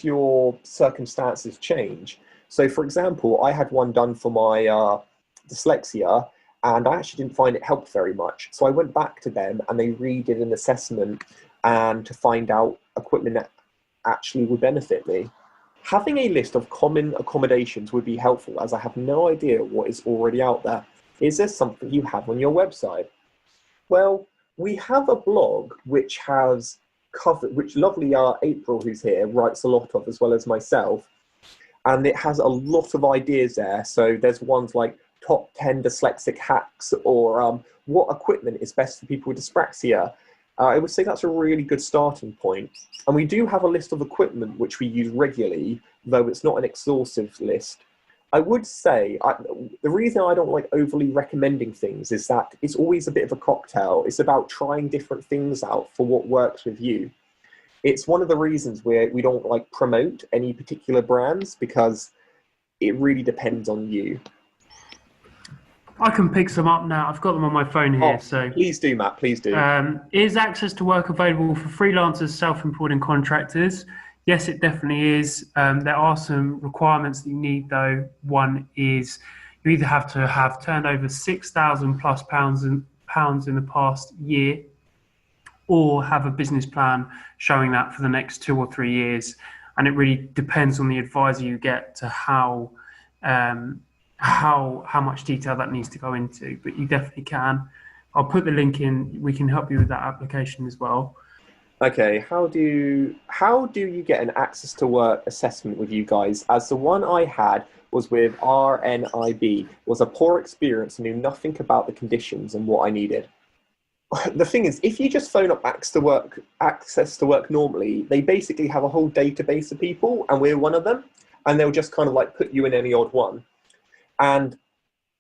your circumstances change. So for example, I had one done for my dyslexia, and I actually didn't find it helped very much. So I went back to them and they redid an assessment and to find out equipment that actually would benefit me. Having a list of common accommodations would be helpful, as I have no idea what is already out there. Is there something you have on your website? Well, we have a blog which has covered, which lovely April, who's here, writes a lot of, as well as myself. And it has a lot of ideas there. So there's ones like top 10 dyslexic hacks, or what equipment is best for people with dyspraxia. I would say that's a really good starting point. And we do have a list of equipment which we use regularly, though it's not an exhaustive list. I would say the reason I don't like overly recommending things is that it's always a bit of a cocktail. It's about trying different things out for what works with you. It's one of the reasons we don't like promote any particular brands, because it really depends on you. I can pick some up now. I've got them on my phone here. So please do, Matt. Please do. Is access to work available for freelancers, self-employed and contractors? Yes, it definitely is. There are some requirements that you need, though. One is you either have to have turned over £6,000+ in the past year, or have a business plan showing that for the next 2 or 3 years. And it really depends on the advisor you get to how much detail that needs to go into. But you definitely can. I'll put the link in. We can help you with that application as well. Okay, how do you get an access to work assessment with you guys? As the one I had was with RNIB, was a poor experience and knew nothing about the conditions and what I needed. The thing is, if you just phone up access to work normally, they basically have a whole database of people, and we're one of them, and they'll just kind of like put you in any odd one. And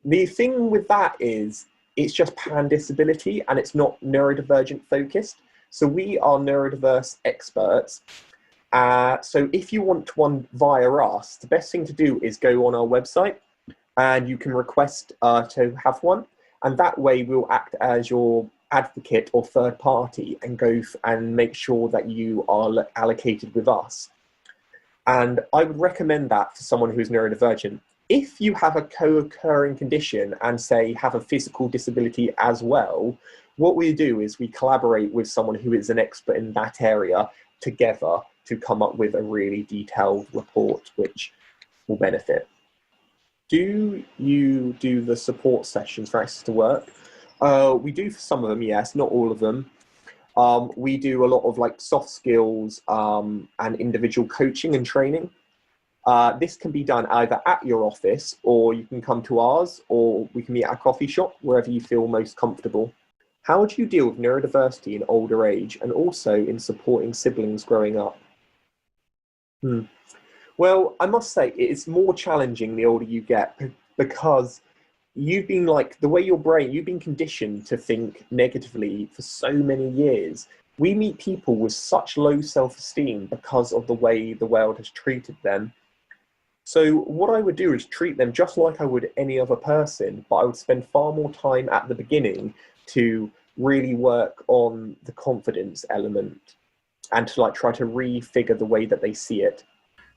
the thing with that is, it's just pan disability and it's not neurodivergent focused. So we are neurodiverse experts. So if you want one via us, the best thing to do is go on our website and you can request to have one. And that way we'll act as your advocate or third party and go and make sure that you are allocated with us. And I would recommend that for someone who's neurodivergent. If you have a co-occurring condition and say have a physical disability as well, what we do is we collaborate with someone who is an expert in that area together to come up with a really detailed report which will benefit. Do you do the support sessions for access to work? We do for some of them, yes, not all of them. We do a lot of like soft skills and individual coaching and training. This can be done either at your office, or you can come to ours, or we can meet at a coffee shop, wherever you feel most comfortable. How do you deal with neurodiversity in older age and also in supporting siblings growing up? Well, I must say it's more challenging the older you get, because you've been like, the way your brain, you've been conditioned to think negatively for so many years. We meet people with such low self-esteem because of the way the world has treated them. So what I would do is treat them just like I would any other person, but I would spend far more time at the beginning to really work on the confidence element and to like try to refigure the way that they see it.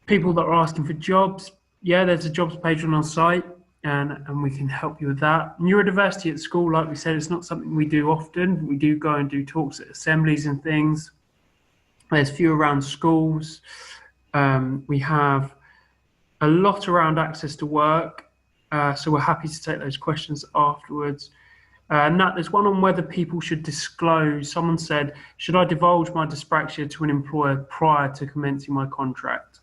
People that are asking for jobs, yeah, there's a jobs page on our site, and we can help you with that. Neurodiversity at school, like we said, it's not something we do often. We do go and do talks at assemblies and things. There's few around schools. We have a lot around access to work, so we're happy to take those questions afterwards. Nat, there's one on whether people should disclose. Someone said, should I divulge my dyspraxia to an employer prior to commencing my contract?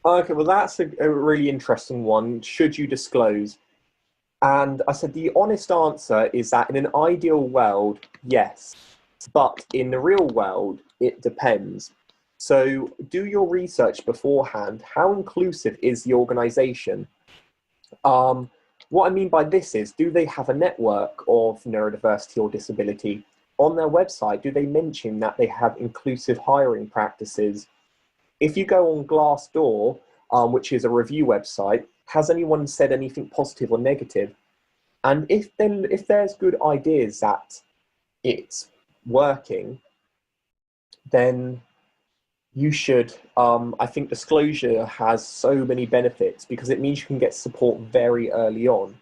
Okay, well, that's a really interesting one. Should you disclose? And I said the honest answer is that in an ideal world, yes. But in the real world, it depends. So do your research beforehand. How inclusive is the organization? What I mean by this is, do they have a network of neurodiversity or disability? On their website, do they mention that they have inclusive hiring practices? If you go on Glassdoor, which is a review website, has anyone said anything positive or negative? And if there's good ideas that it's working, then you should, I think disclosure has so many benefits because it means you can get support very early on.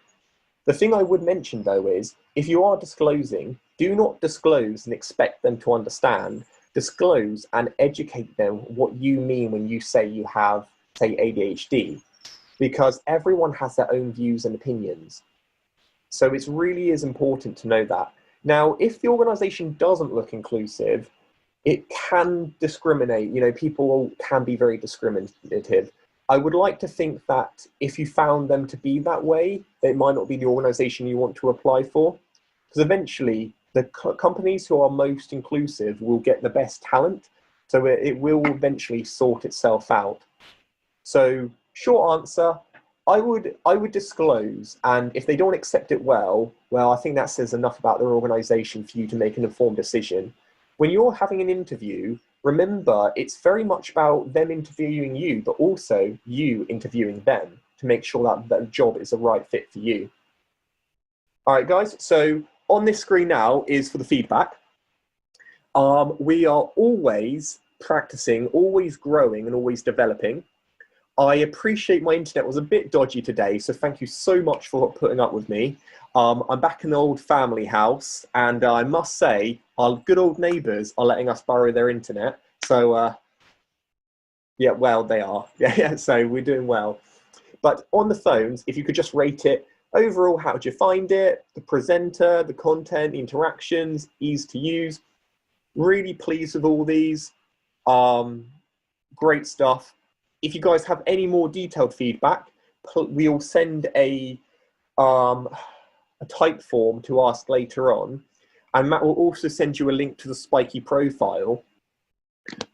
The thing I would mention though is, if you are disclosing, do not disclose and expect them to understand. Disclose and educate them what you mean when you say you have, say, ADHD, because everyone has their own views and opinions. So it really is important to know that. Now, if the organization doesn't look inclusive, it can discriminate. You know, people can be very discriminative. I would like to think that if you found them to be that way, it might not be the organization you want to apply for, because eventually the companies who are most inclusive will get the best talent, so it will eventually sort itself out. So, short answer, I would disclose, and if they don't accept it well, I think that says enough about their organization for you to make an informed decision. When you're having an interview, remember it's very much about them interviewing you, but also you interviewing them to make sure that the job is the right fit for you. All right, guys, so on this screen now is for the feedback. We are always practicing, always growing, and always developing. I appreciate my internet was a bit dodgy today, so thank you so much for putting up with me. I'm back in the old family house, and I must say, our good old neighbours are letting us borrow their internet. So, yeah, well, they are. Yeah, so we're doing well. But on the phones, if you could just rate it, overall, how did you find it? The presenter, the content, the interactions, ease to use. Really pleased with all these. Great stuff. If you guys have any more detailed feedback, we'll send a type form to ask later on, and Matt will also send you a link to the Spiky profile.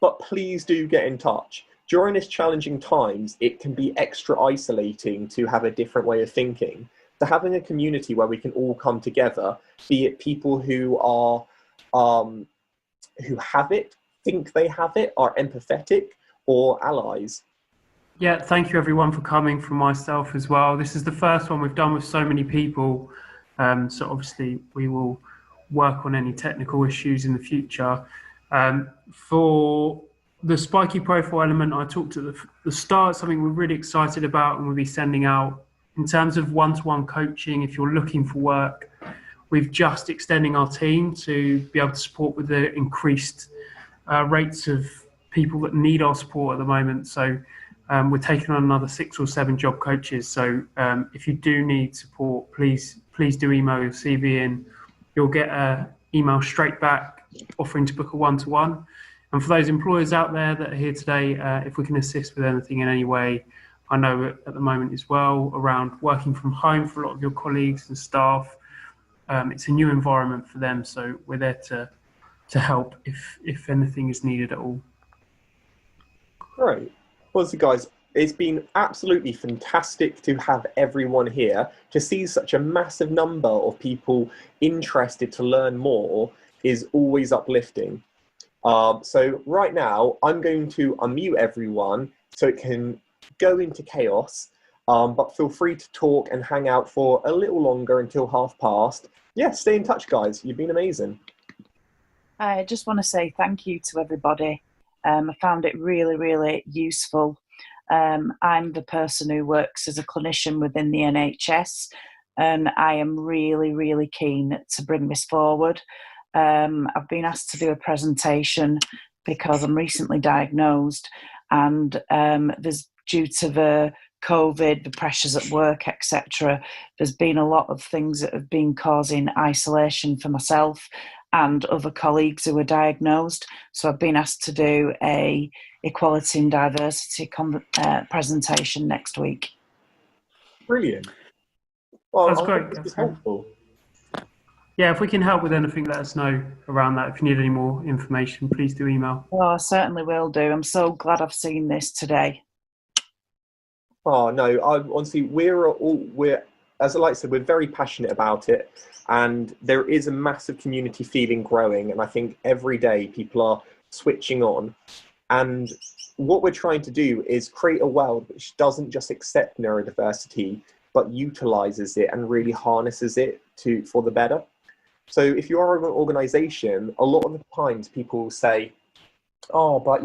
But please do get in touch. During this challenging times, it can be extra isolating to have a different way of thinking. So having a community where we can all come together, be it people who are who have it, think they have it, are empathetic, or allies. Yeah, thank you everyone for coming, from myself as well. This is the first one we've done with so many people, so obviously we will work on any technical issues in the future. For the Spiky profile element, I talked at the start, something we're really excited about and we'll be sending out. In terms of one-to-one coaching, if you're looking for work, we've just extending our team to be able to support with the increased rates of people that need our support at the moment. So we're taking on another 6 or 7 job coaches. So if you do need support, please do email your CV in. You'll get an email straight back offering to book a one-to-one. And for those employers out there that are here today, if we can assist with anything in any way, I know at the moment as well, around working from home for a lot of your colleagues and staff, it's a new environment for them. So we're there to help if anything is needed at all. Right. Well, so guys, it's been absolutely fantastic to have everyone here. To see such a massive number of people interested to learn more is always uplifting. So right now, I'm going to unmute everyone so it can go into chaos, but feel free to talk and hang out for a little longer until 1:30. Yeah, stay in touch, guys. You've been amazing. I just want to say thank you to everybody. I found it really, really useful. I'm the person who works as a clinician within the NHS, and I am really, really keen to bring this forward. I've been asked to do a presentation because I'm recently diagnosed, and there's, due to the COVID, the pressures at work, etc., there's been a lot of things that have been causing isolation for myself and other colleagues who were diagnosed. So I've been asked to do a equality and diversity presentation next week. Brilliant. Well, That's great. This is helpful. Yeah, if we can help with anything, let us know around that. If you need any more information, please do email. Oh, I certainly will do. I'm so glad I've seen this today. Oh no, honestly, we're as I said, we're very passionate about it, and there is a massive community feeling growing, and I think every day people are switching on. And what we're trying to do is create a world which doesn't just accept neurodiversity, but utilizes it and really harnesses it for the better. So if you are an organization, a lot of the times people will say, oh, but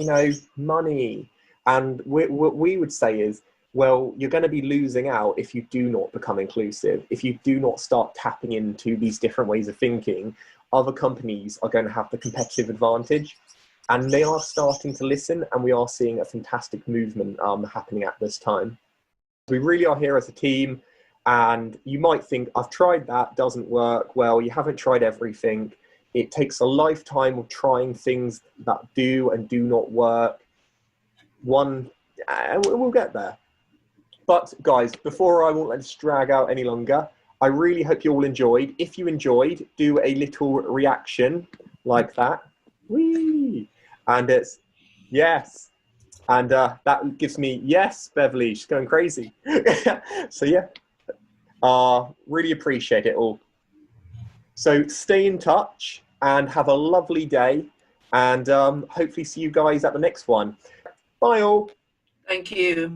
money. And what we would say is, well, you're going to be losing out if you do not become inclusive. If you do not start tapping into these different ways of thinking, other companies are going to have the competitive advantage. And they are starting to listen, and we are seeing a fantastic movement happening at this time. We really are here as a team, and you might think, I've tried that, doesn't work. Well, you haven't tried everything. It takes a lifetime of trying things that do and do not work. We'll get there. But guys, before I won't let this drag out any longer, I really hope you all enjoyed. If you enjoyed, do a little reaction like that. Whee! And it's yes. And that gives me yes, Beverly. She's going crazy. So yeah, really appreciate it all. So stay in touch and have a lovely day, and hopefully see you guys at the next one. Bye all. Thank you.